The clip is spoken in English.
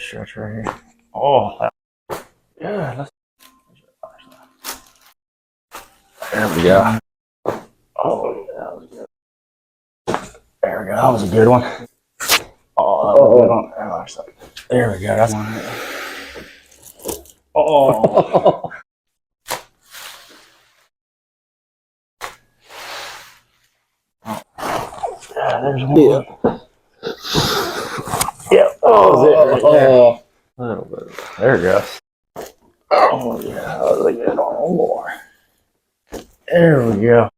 stretch right here. Oh, yeah. There we go. Oh, yeah, that was good. There we go. That was a good one. Oh, that was a good one. There we go. That's one. Oh. Yeah, there's one. Yeah. Yeah. Oh, that was it right there. A little bit. There it goes. Oh, yeah. That was a good one. One more. There we go.